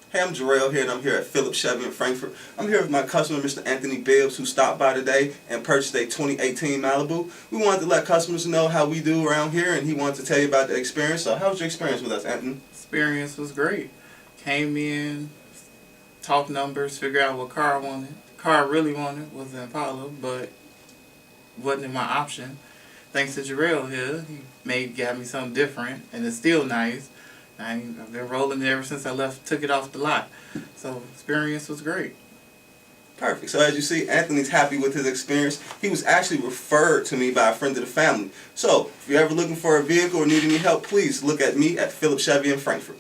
Hey, I'm Jarrell here, and I'm here at Phillips Chevy in Frankfurt. I'm here with my customer, Mr. Anthony Bibbs, who stopped by today and purchased a 2018 Malibu. We wanted to let customers know how we do around here, and he wanted to tell you about the experience. So how was your experience with us, Anthony? Experience was great. Came in, talked numbers, figured out what car I wanted. Car I really wanted was an Impala, but wasn't in my option. Thanks to Jarrell here, he got me something different, and it's still nice. I've been rolling it ever since I took it off the lot. So experience was great. Perfect. So as you see, Anthony's happy with his experience. He was actually referred to me by a friend of the family. So if you're ever looking for a vehicle or need any help, please look at me at Phillips Chevy in Frankfurt.